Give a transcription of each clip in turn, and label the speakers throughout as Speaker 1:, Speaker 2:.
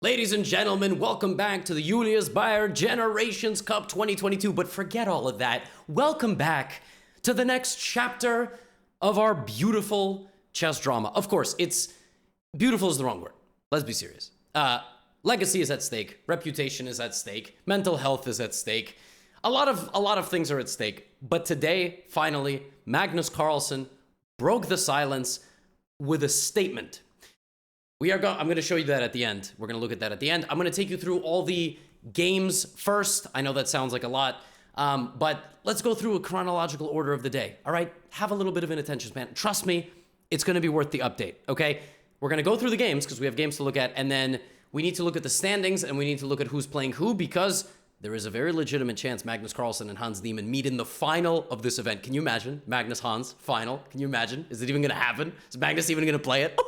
Speaker 1: Ladies and gentlemen, welcome back to the Julius Baer Generations Cup 2022. But forget all of that. Welcome back to the next chapter of our beautiful chess drama. Of course, it's beautiful is the wrong word. Let's be serious. Legacy is at stake. Reputation is at stake. Mental health is at stake. A lot of things are at stake. But today, finally, Magnus Carlsen broke the silence with a statement. I'm going to show you that at the end. We're going to look at that at the end. I'm going to take you through all the games first. I know that sounds like a lot, but let's go through a chronological order of the day. All right? Have a little bit of an attention span. Trust me, it's going to be worth the update, okay? We're going to go through the games because we have games to look at, and then we need to look at the standings, and we need to look at who's playing who because there is a very legitimate chance Magnus Carlsen and Hans Niemann meet in the final of this event. Can you imagine? Magnus-Hans, final. Can you imagine? Is it even going to happen? Is Magnus even going to play it?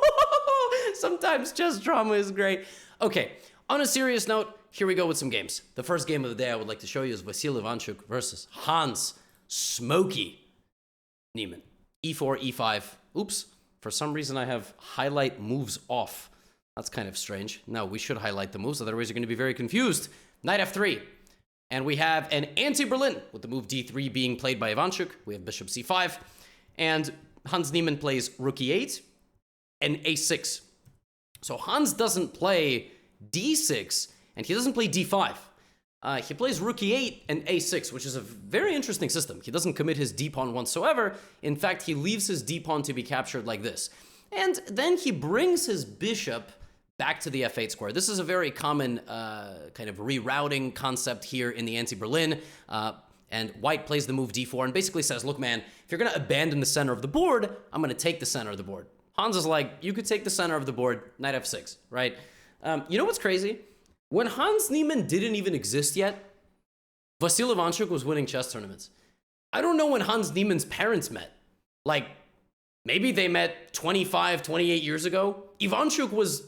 Speaker 1: Sometimes chess drama is great. Okay, on a serious note, here we go with some games. The first game of the day I would like to show you is Vasil Ivanchuk versus Hans Smokey Niemann. E4, E5. Oops, for some reason I have highlight moves off. That's kind of strange. No, we should highlight the moves, otherwise you're going to be very confused. Knight F3. And we have an anti-Berlin with the move D3 being played by Ivanchuk. We have Bishop C5. And Hans Niemann plays Rook E8 and A6. So Hans doesn't play D6, and he doesn't play D5. He plays Rook E8 and A6, which is a very interesting system. He doesn't commit his D-pawn whatsoever. In fact, he leaves his D-pawn to be captured like this. And then he brings his bishop back to the F8 square. This is a very common kind of rerouting concept here in the anti-Berlin. And White plays the move D4 and basically says, look, man, if you're going to abandon the center of the board, I'm going to take the center of the board. Hans is like, you could take the center of the board, Knight F6, right? You know what's crazy? When Hans Niemann didn't even exist yet, Vasil Ivanchuk was winning chess tournaments. I don't know when Hans Niemann's parents met. Like, maybe they met 25, 28 years ago. Ivanchuk was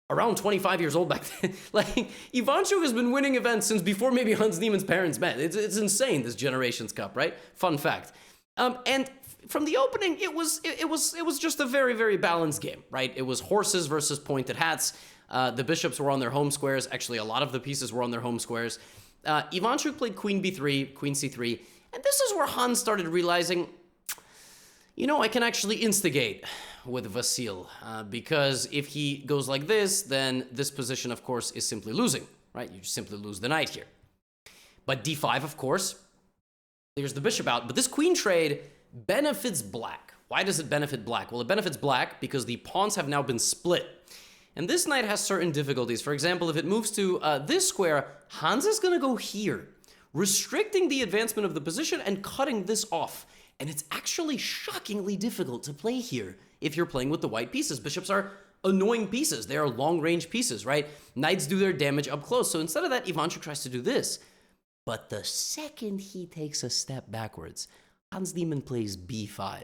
Speaker 1: around 25 years old back then. Like, Ivanchuk has been winning events since before maybe Hans Niemann's parents met. It's insane, this Generations Cup, right? Fun fact. And from the opening, it was just a very, very balanced game, right? It was horses versus pointed hats. The bishops were on their home squares. Actually, a lot of the pieces were on their home squares. Ivanchuk played Queen B3, Queen C3, and this is where Hans started realizing, you know, I can actually instigate with Vasil, because if he goes like this, then this position, of course, is simply losing, right? You simply lose the knight here. But D5, of course, clears the bishop out, but this queen trade benefits black. Why does it benefit black? Well, it benefits black because the pawns have now been split. And this knight has certain difficulties. For example, if it moves to this square, Hans is going to go here, restricting the advancement of the position and cutting this off. And it's actually shockingly difficult to play here if you're playing with the white pieces. Bishops are annoying pieces. They are long-range pieces, right? Knights do their damage up close. So instead of that, Ivanchuk tries to do this. But the second he takes a step backwards, Hans Niemann plays B5.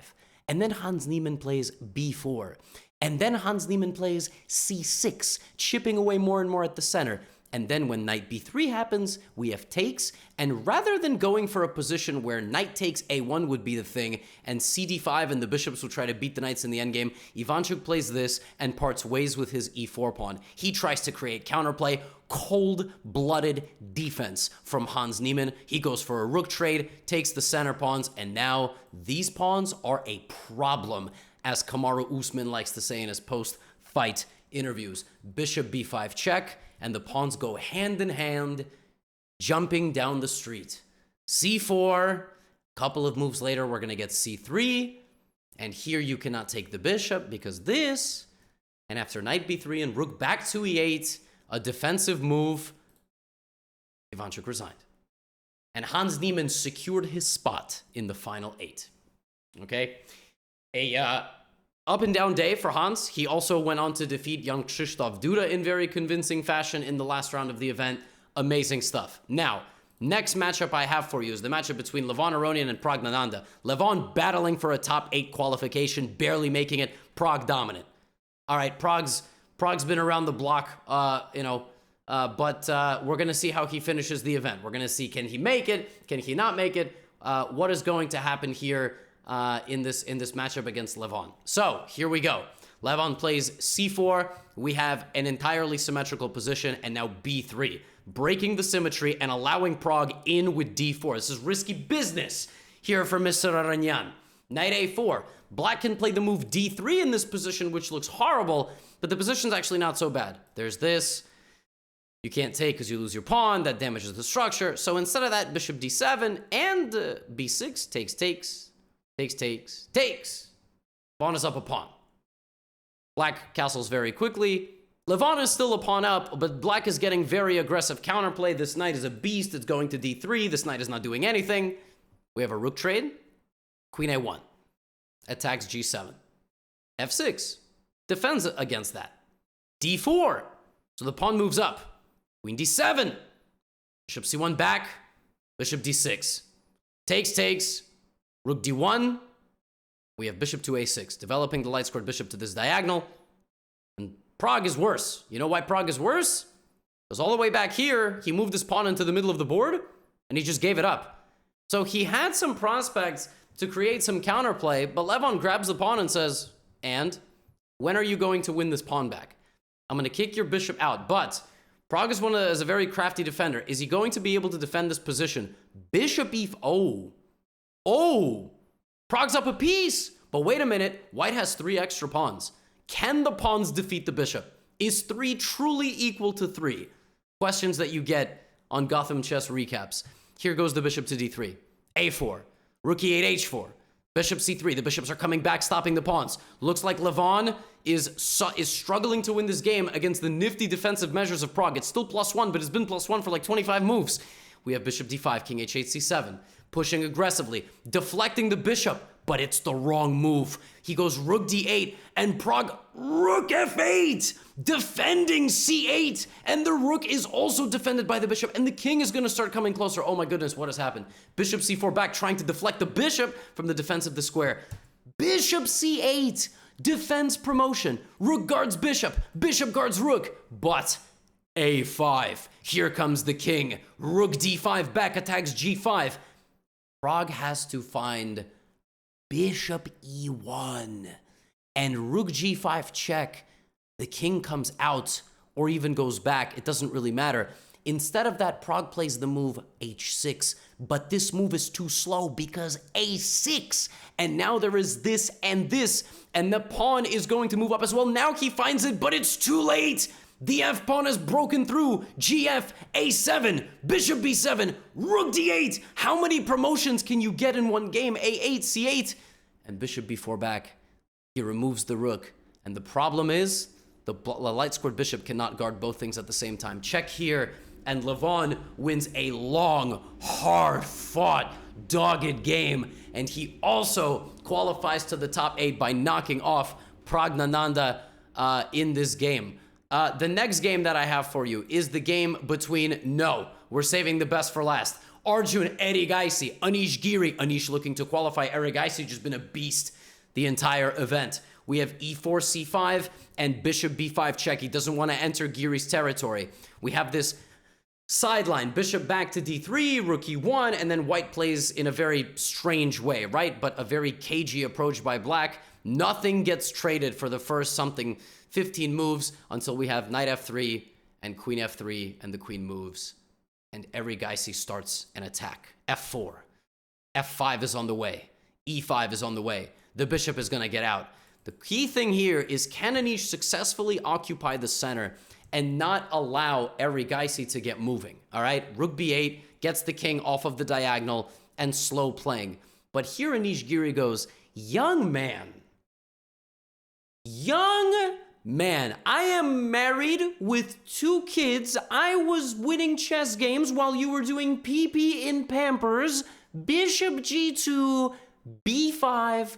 Speaker 1: And then Hans Niemann plays B4. And then Hans Niemann plays C6, chipping away more and more at the center. And then when knight B3 happens, we have takes. And rather than going for a position where knight takes A1 would be the thing, and CD5 and the bishops would try to beat the knights in the endgame, Ivanchuk plays this and parts ways with his E4 pawn. He tries to create counterplay, cold-blooded defense from Hans Niemann. He goes for a rook trade, takes the center pawns, and now these pawns are a problem, as Kamaru Usman likes to say in his post-fight interviews. Bishop B5 check, and the pawns go hand in hand, jumping down the street. C4, couple of moves later, we're going to get C3, and here you cannot take the bishop because this, and after knight B3 and rook back to E8, a defensive move, Ivanchuk resigned. And Hans Niemann secured his spot in the final 8. Okay? A up and down day for Hans. He also went on to defeat young Krzysztof Duda in very convincing fashion in the last round of the event. Amazing stuff. Now, next matchup I have for you is the matchup between Levon Aronian and Praggnanandhaa. Levon battling for a top 8 qualification, barely making it. Pragg dominant. All right, Prague's been around the block, but we're going to see how he finishes the event. We're going to see, can he make it? Can he not make it? What is going to happen here in this matchup against Levon? So here we go. Levon plays c4. We have an entirely symmetrical position, and now b3, breaking the symmetry and allowing Prague in with d4. This is risky business here for Mr. Aranyan. Knight a4. Black can play the move d3 in this position, which looks horrible, but the position's actually not so bad. There's this. You can't take because you lose your pawn. That damages the structure. So instead of that, bishop d7 and b6 takes. Pawn is up a pawn. Black castles very quickly. Levon is still a pawn up, but black is getting very aggressive counterplay. This knight is a beast. It's going to d3. This knight is not doing anything. We have a rook trade. Queen a1. Attacks g7. f6. Defends against that. d4. So the pawn moves up. Queen d7. Bishop c1 back. Bishop d6. Takes. Rook d1. We have bishop to a6, developing the light-squared bishop to this diagonal. And Prague is worse. You know why Prague is worse? Because all the way back here, he moved his pawn into the middle of the board, and he just gave it up. So he had some prospects to create some counterplay, but Levon grabs the pawn and says, and when are you going to win this pawn back? I'm going to kick your bishop out, but Prague is a very crafty defender. Is he going to be able to defend this position? Bishop e... Oh! Prague's up a piece! But wait a minute, white has 3 extra pawns. Can the pawns defeat the bishop? Is 3 truly equal to 3? Questions that you get on Gotham Chess recaps. Here goes the bishop to d3. a4. Rook e8, h4. Bishop c3. The bishops are coming back, stopping the pawns. Looks like Levon is struggling to win this game against the nifty defensive measures of Prague. It's still +1, but it's been +1 for like 25 moves. We have bishop d5, king h8, c7. Pushing aggressively, deflecting the bishop, but it's the wrong move. He goes rook d8, and Prague, rook f8, defending c8, and the rook is also defended by the bishop, and the king is going to start coming closer. Oh my goodness, what has happened? Bishop c4 back, trying to deflect the bishop from the defense of the square. Bishop c8 defends promotion. Rook guards bishop, bishop guards rook, but a5. Here comes the king. Rook d5 back, attacks g5. Prague has to find bishop e1 and rook g5 check. The king comes out or even goes back. It doesn't really matter. Instead of that, Prague plays the move h6, but this move is too slow because a6, and now there is this, and the pawn is going to move up as well. Now he finds it, but it's too late. The f-pawn has broken through. Gf, a7, bishop b7, rook d8. How many promotions can you get in one game? a8, c8, and bishop b4 back. He removes the rook. And the problem is, the light-squared bishop cannot guard both things at the same time. Check here, and Levon wins a long, hard-fought, dogged game. And he also qualifies to the top 8 by knocking off Pragnananda in this game. The next game that I have for you is the game between, we're saving the best for last, Arjun Erigaisi, Anish Giri. Anish looking to qualify. Erigaisi just been a beast the entire event. We have e4, c5, and bishop b5 check. He doesn't want to enter Giri's territory. We have this sideline, bishop back to d3, rook e1, and then white plays in a very strange way, right? But a very cagey approach by black. Nothing gets traded for the first 15 moves until we have knight f3 and queen f3, and the queen moves. And Erigaisi starts an attack. f4. f5 is on the way. e5 is on the way. The bishop is going to get out. The key thing here is, can Anish successfully occupy the center and not allow Erigaisi to get moving? All right, rook b8 gets the king off of the diagonal and slow playing. But here Anish Giri goes, young man, I am married with 2 kids. I was winning chess games while you were doing pee-pee in Pampers. Bishop g2, b5.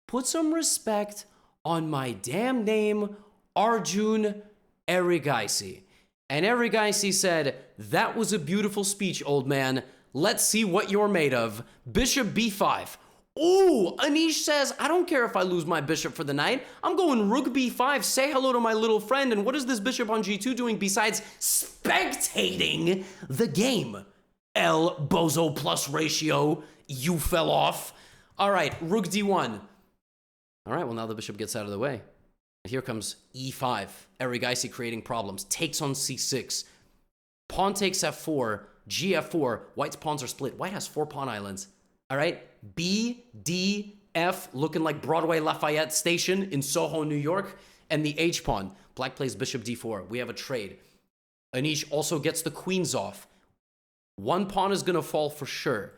Speaker 1: Put some respect on my damn name, Arjun Erigaisi. And Erigaisi said, that was a beautiful speech, old man. Let's see what you're made of. Bishop b5. Ooh, Anish says, I don't care if I lose my bishop for the night. I'm going rook b5, say hello to my little friend. And what is this bishop on g2 doing besides spectating the game? El bozo plus ratio, you fell off. All right, rook d1. All right, well, now the bishop gets out of the way. Here comes e5. Erigaisi creating problems. Takes on c6. Pawn takes f4. gf4. White's pawns are split. White has 4 pawn islands. All right? B, D, F, looking like Broadway Lafayette Station in Soho, New York. And the h pawn. Black plays bishop d4. We have a trade. Anish also gets the queens off. 1 pawn is going to fall for sure.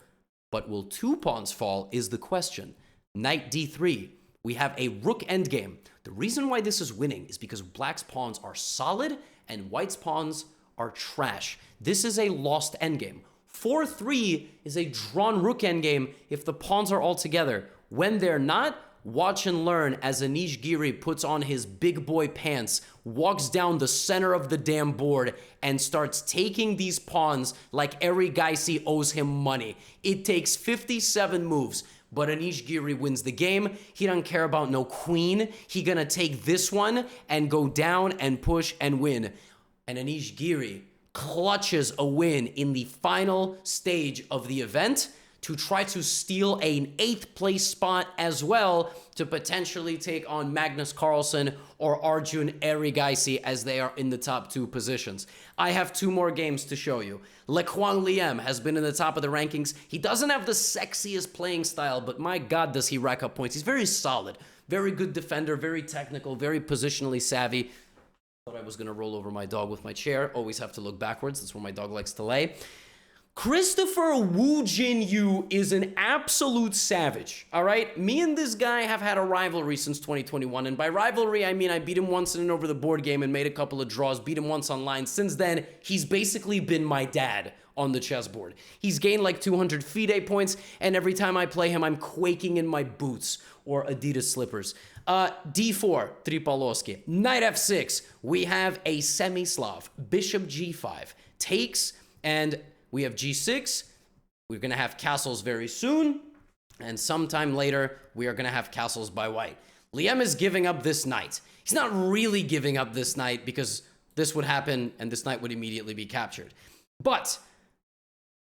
Speaker 1: But will 2 pawns fall is the question. Knight d3. We have a rook endgame. The reason why this is winning is because black's pawns are solid and white's pawns are trash. This is a lost endgame. 4-3 is a drawn rook endgame if the pawns are all together. When they're not, watch and learn as Anish Giri puts on his big boy pants, walks down the center of the damn board, and starts taking these pawns like Erigaisi owes him money. It takes 57 moves. But Anish Giri wins the game. He doesn't care about no queen. He gonna take this one and go down and push and win. And Anish Giri clutches a win in the final stage of the event to try to steal an 8th place spot as well to potentially take on Magnus Carlsen or Arjun Erigaisi as they are in the top 2 positions. I have 2 more games to show you. Lequang Liem has been in the top of the rankings. He doesn't have the sexiest playing style, but my God, does he rack up points. He's very solid, very good defender, very technical, very positionally savvy. Thought I was going to roll over my dog with my chair. Always have to look backwards. That's where my dog likes to lay. Christopher Wu Jin-Yu is an absolute savage, all right? Me and this guy have had a rivalry since 2021, and by rivalry, I mean I beat him once in an over-the-board game and made a couple of draws, beat him once online. Since then, he's basically been my dad on the chessboard. He's gained like 200 FIDE points, and every time I play him, I'm quaking in my boots or Adidas slippers. D4, Tripolowski. Knight f6, we have a semi-Slav. Bishop g5, takes, and we have g6. We're going to have castles very soon. And sometime later, we are going to have castles by white. Liem is giving up this knight. He's not really giving up this knight because this would happen and this knight would immediately be captured. But,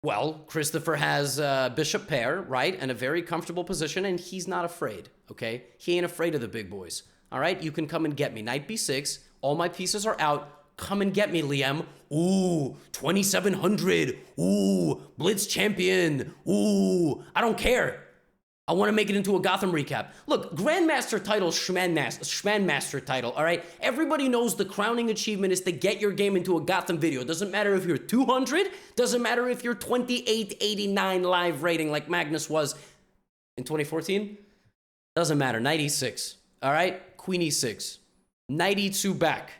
Speaker 1: well, Christopher has bishop pair, right? And a very comfortable position, and he's not afraid, okay? He ain't afraid of the big boys, all right? You can come and get me. Knight b6. All my pieces are out. Come and get me, Liem. Ooh, 2,700. Ooh, Blitz champion. Ooh, I don't care. I want to make it into a Gotham recap. Look, Grandmaster title, Schmanmaster title, all right? Everybody knows the crowning achievement is to get your game into a Gotham video. Doesn't matter if you're 200. Doesn't matter if you're 2889 live rating like Magnus was in 2014. Doesn't matter. Knight e6, all right? Queen e6. Knight e2 back.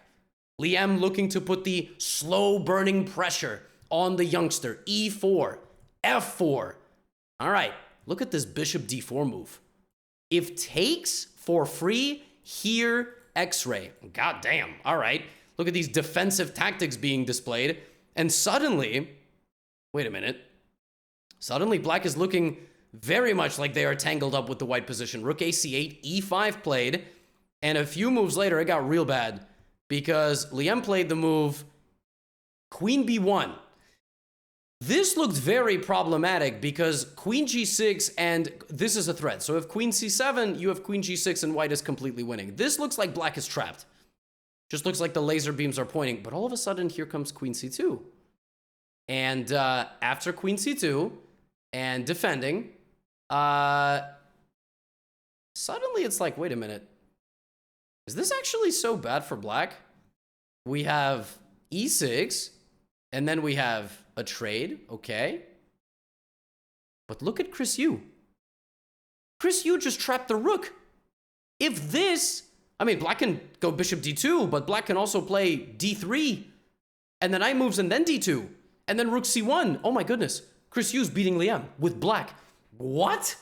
Speaker 1: Liem looking to put the slow burning pressure on the youngster. E4, F4. All right, look at this bishop d4 move. If takes for free, here, X-ray. God damn, all right. Look at these defensive tactics being displayed. And suddenly, wait a minute. Suddenly, black is looking very much like they are tangled up with the white position. Rook ac8, e5 played. And a few moves later, it got real bad. Because Liem played the move Queen b1. This looked very problematic because Queen g6 and this is a threat. So if Queen c7, you have Queen g6 and white is completely winning. This looks like black is trapped. Just looks like the laser beams are pointing. But all of a sudden, here comes Queen c2. And after Queen c2 and defending, suddenly it's like, wait a minute. Is this actually so bad for black? We have e6, and then we have a trade, okay. But look at Chris Yu. Chris Yu just trapped the rook. If this, I mean, black can go bishop d2, but black can also play d3, and then knight moves and then d2, and then rook c1. Oh my goodness. Chris Yu's beating Liem with black. What?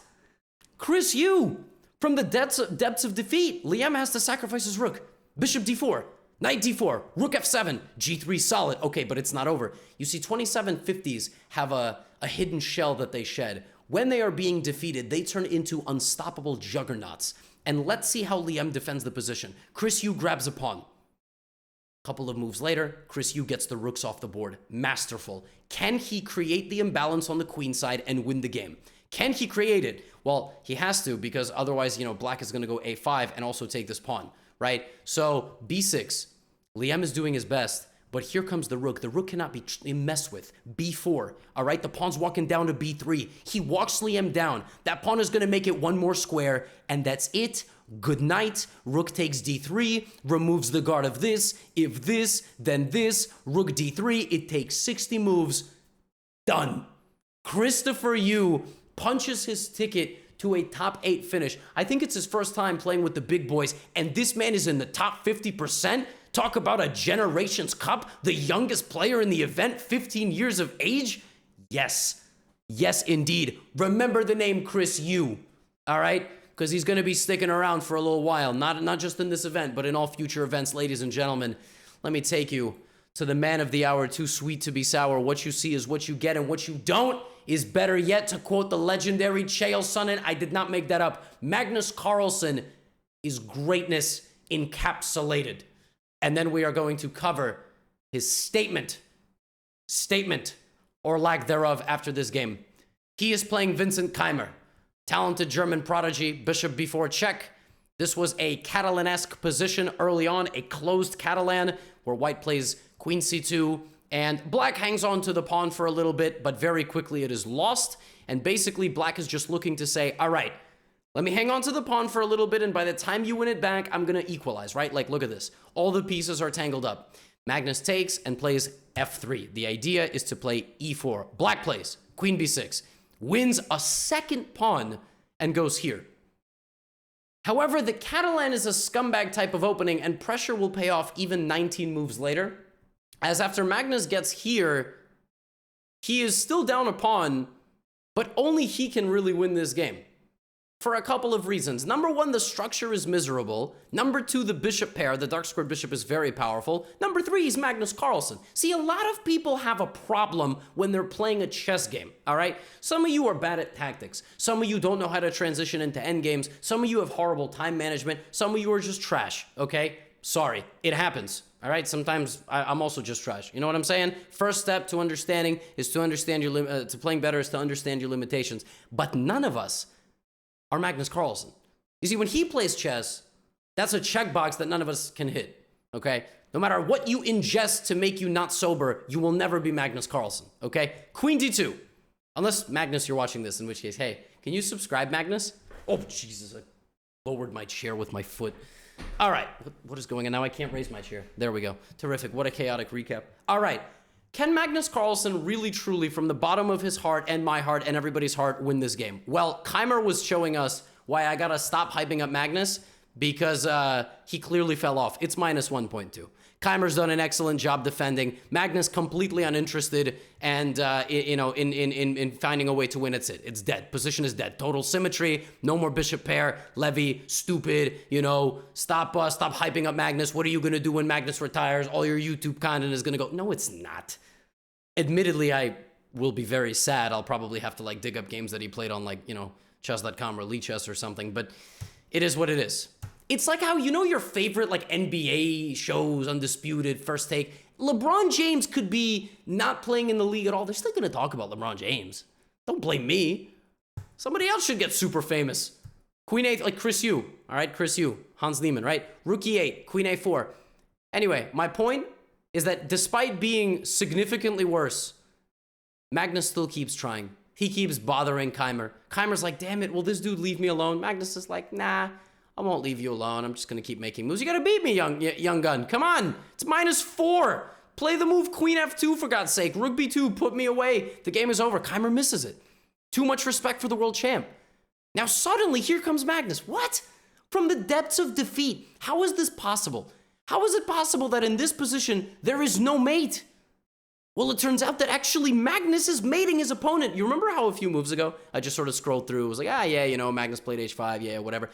Speaker 1: Chris Yu! From the depths of defeat, Liem has to sacrifice his rook. Bishop d4, knight d4, rook f7, g3 solid. Okay, but it's not over. You see, 2750s have a hidden shell that they shed. When they are being defeated, they turn into unstoppable juggernauts. And let's see how Liem defends the position. Chris Yu grabs a pawn. Couple of moves later, Chris Yu gets the rooks off the board. Masterful. Can he create the imbalance on the queen side and win the game? Can he create it? Well, he has to, because otherwise, you know, black is going to go a5 and also take this pawn. right? So b6, Liam is doing his best, but here comes the rook. The rook cannot be messed with. b4, all right? The pawn's walking down to b3. He walks Liam down. That pawn is going to make it one more square, and that's it. Good night. Rook takes d3, removes the guard of this. If this, then this. Rook d3. It takes 60 moves. Done. Christopher Yu punches his ticket to a top 8 finish. I think it's his first time playing with the big boys, and this man is in the top 50%. Talk about a Generations Cup, the youngest player in the event, 15 years of age. Yes. Yes, indeed. Remember the name Chris Yu, all right? Because he's going to be sticking around for a little while, not just in this event, but in all future events, ladies and gentlemen. Let me take you to the man of the hour, too sweet to be sour. What you see is what you get, and what you don't is better yet. To quote the legendary Chael Sonnen, I did not make that up. Magnus Carlsen is greatness encapsulated. And then we are going to cover his statement, or lack thereof after this game. He is playing Vincent Keimer, talented German prodigy, bishop b4 check. This was a Catalan-esque position early on, a closed Catalan, where white plays queen c2, and black hangs on to the pawn for a little bit, but very quickly it is lost. And basically, black is just looking to say, all right, let me hang on to the pawn for a little bit, and by the time you win it back, I'm going to equalize, right? Like, look at this. All the pieces are tangled up. Magnus takes and plays f3. The idea is to play e4. Black plays queen b6, wins a second pawn, and goes here. However, the Catalan is a scumbag type of opening, and pressure will pay off even 19 moves later, as after Magnus gets here, he is still down a pawn, but only he can really win this game. For a couple of reasons. Number one, the structure is miserable. Number two, the bishop pair, the dark squared bishop, is very powerful. Number three, he's Magnus Carlsen. See, a lot of people have a problem when they're playing a chess game, all right? Some of you are bad at tactics. Some of you don't know how to transition into endgames. Some of you have horrible time management. Some of you are just trash, okay? Sorry, it happens, all right? Sometimes I'm also just trash. You know what I'm saying? First step to understanding is to understand your to playing better is to understand your limitations. But none of us are Magnus Carlsen. You see, when he plays chess, that's a checkbox that none of us can hit, okay? No matter what you ingest to make you not sober, you will never be Magnus Carlsen, okay? Queen d2. Unless, Magnus, you're watching this, in which case, hey, can you subscribe, Magnus? Oh, Jesus, I lowered my chair with my foot. All right, what is going on now? I can't raise my chair. There we go. Terrific. What a chaotic recap. All right. Can Magnus Carlsen really, truly, from the bottom of his heart and my heart and everybody's heart, win this game? Well, Keimer was showing us why I gotta stop hyping up Magnus, because he clearly fell off. It's minus 1.2. Keimer's done an excellent job defending. Magnus completely uninterested, and in finding a way to win. It's it. It's dead. Position is dead. Total symmetry. No more bishop pair. Levy, stupid. Stop hyping up Magnus. What are you gonna do when Magnus retires? All your YouTube content is gonna go. No, it's not. Admittedly, I will be very sad. I'll probably have to dig up games that he played on chess.com or Lichess or something. But it is what it is. It's like how, your favorite NBA shows, Undisputed, First Take. LeBron James could be not playing in the league at all. They're still going to talk about LeBron James. Don't blame me. Somebody else should get super famous. Queen 8, like Chris Yu. All right, Chris Yu. Hans Niemann, right? Rook E8, Queen A4. Anyway, my point is that despite being significantly worse, Magnus still keeps trying. He keeps bothering Keimer. Keimer's like, damn it, will this dude leave me alone? Magnus is like, nah. I won't leave you alone. I'm just going to keep making moves. You got to beat me, young gun. Come on. It's -4. Play the move Queen F2, for God's sake. Rook B2, put me away. The game is over. Keimer misses it. Too much respect for the world champ. Now suddenly, here comes Magnus. What? From the depths of defeat. How is this possible? How is it possible that in this position, there is no mate? Well, it turns out that actually Magnus is mating his opponent. You remember how a few moves ago, I just sort of scrolled through. It was like, Magnus played H5, yeah, whatever.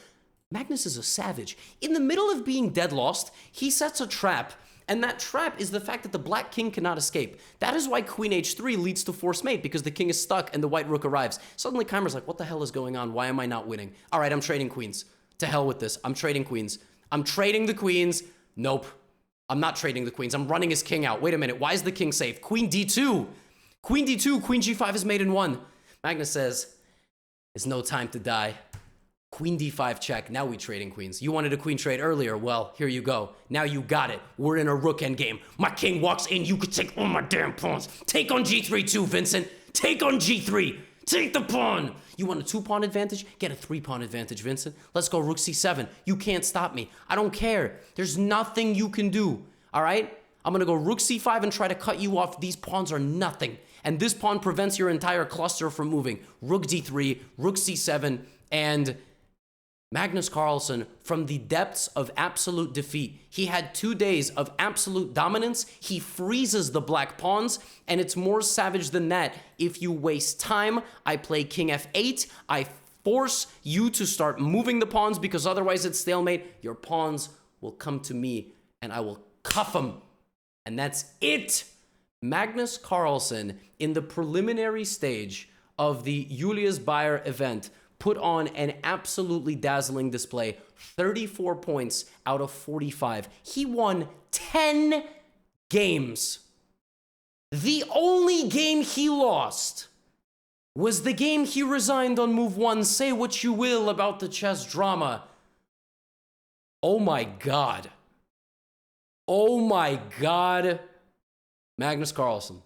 Speaker 1: Magnus is a savage. In the middle of being dead lost, he sets a trap, and that trap is the fact that the black king cannot escape. That is why Queen H3 leads to forced mate, because the king is stuck and the white rook arrives. Suddenly Keimer's like, what the hell is going on? Why am I not winning? All right, I'm trading queens. To hell with this. I'm trading queens. I'm trading the queens. Nope. I'm not trading the queens. I'm running his king out. Wait a minute. Why is the king safe? Queen D2. Queen D2. Queen G5 is mate in 1. Magnus says, it's no time to die. Queen d5 check. Now we trading queens. You wanted a queen trade earlier. Well, here you go. Now you got it. We're in a rook endgame. My king walks in. You could take all my damn pawns. Take on g3 too, Vincent. Take on g3. Take the pawn. You want a 2-pawn advantage? Get a 3-pawn advantage, Vincent. Let's go rook c7. You can't stop me. I don't care. There's nothing you can do. All right? I'm going to go rook c5 and try to cut you off. These pawns are nothing. And this pawn prevents your entire cluster from moving. Rook d3, rook c7, and Magnus Carlsen, from the depths of absolute defeat, he had 2 days of absolute dominance. He freezes the black pawns, and it's more savage than that. If you waste time, I play king f8. I force you to start moving the pawns because otherwise it's stalemate. Your pawns will come to me, and I will cuff them. And that's it. Magnus Carlsen, in the preliminary stage of the Julius Baer event, put on an absolutely dazzling display. 34 points out of 45. He won 10 games. The only game he lost was the game he resigned on move 1. Say what you will about the chess drama. Oh my God. Oh my God. Magnus Carlsen.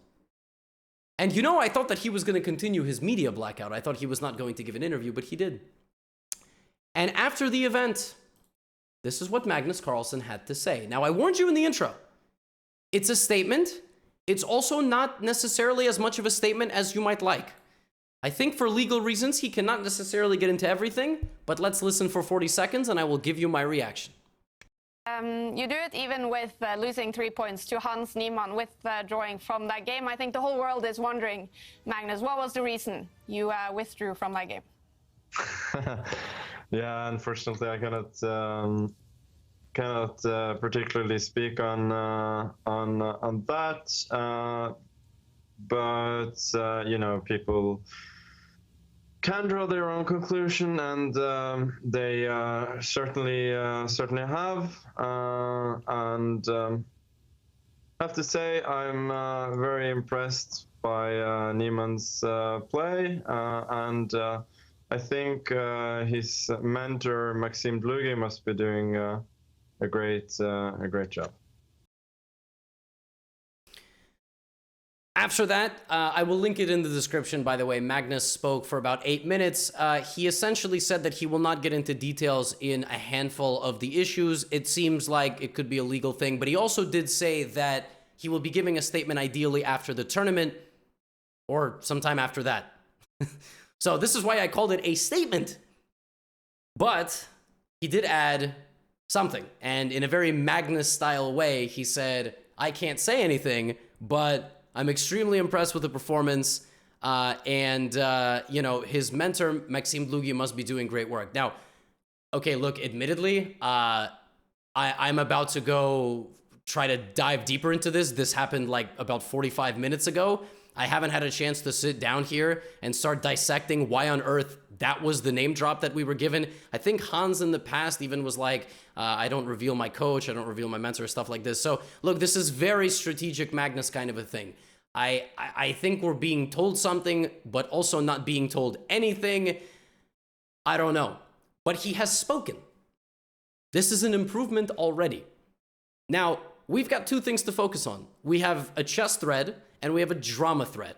Speaker 1: And you know, I thought that he was going to continue his media blackout. I thought he was not going to give an interview, but he did. And after the event, this is what Magnus Carlsen had to say. Now, I warned you in the intro. It's a statement. It's also not necessarily as much of a statement as you might like. I think for legal reasons, he cannot necessarily get into everything, but let's listen for 40 seconds and I will give you my reaction.
Speaker 2: You do it even with losing 3 points to Hans Niemann, with drawing from that game. I think the whole world is wondering, Magnus, what was the reason you withdrew from that game?
Speaker 3: Yeah, unfortunately, I cannot particularly speak on that. But you know, people can draw their own conclusion, and they certainly have. And I have to say, I'm very impressed by Niemann's play, and I think his mentor Maxime Bluge must be doing a great job.
Speaker 1: After that, I will link it in the description, by the way. Magnus spoke for about 8 minutes. He essentially said that he will not get into details in a handful of the issues. It seems like it could be a legal thing, but he also did say that he will be giving a statement ideally after the tournament or sometime after that. So this is why I called it a statement. But he did add something, and in a very Magnus-style way, he said, I can't say anything, but I'm extremely impressed with the performance, and you know, his mentor, Maxime Bluge, must be doing great work. Now, okay, look, admittedly, I'm about to go try to dive deeper into this. This happened like about 45 minutes ago. I haven't had a chance to sit down here and start dissecting why on earth that was the name drop that we were given. I think Hans in the past even was like, I don't reveal my coach, I don't reveal my mentor, stuff like this. So look, this is very strategic Magnus kind of a thing. I think we're being told something, but also not being told anything. I don't know. But he has spoken. This is an improvement already. Now, we've got 2 things to focus on. We have a chess thread and we have a drama thread.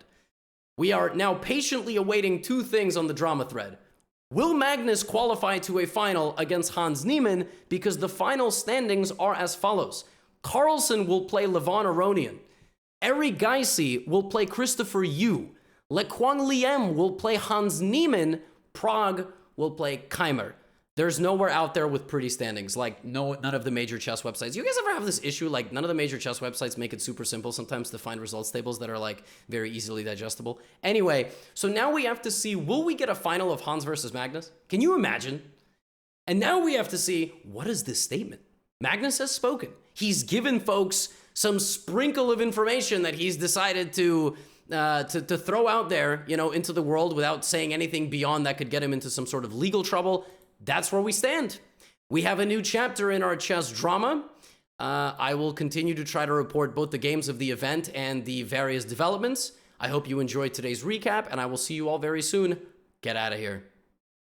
Speaker 1: We are now patiently awaiting 2 things on the drama thread. Will Magnus qualify to a final against Hans Niemann? Because the final standings are as follows. Carlsen will play Levon Aronian. Eri Geisi will play Christopher Yu. Lequan Liem will play Hans Niemann. Prague will play Keimer. There's nowhere out there with pretty standings, like none of the major chess websites. You guys ever have this issue, like none of the major chess websites make it super simple sometimes to find results tables that are like very easily digestible? Anyway, so now we have to see, will we get a final of Hans versus Magnus? Can you imagine? And now we have to see, what is this statement? Magnus has spoken. He's given folks some sprinkle of information that he's decided to throw out there, you know, into the world without saying anything beyond that could get him into some sort of legal trouble. That's where we stand. We have a new chapter in our chess drama. I will continue to try to report both the games of the event and the various developments. I hope you enjoyed today's recap, and I will see you all very soon. Get out of here.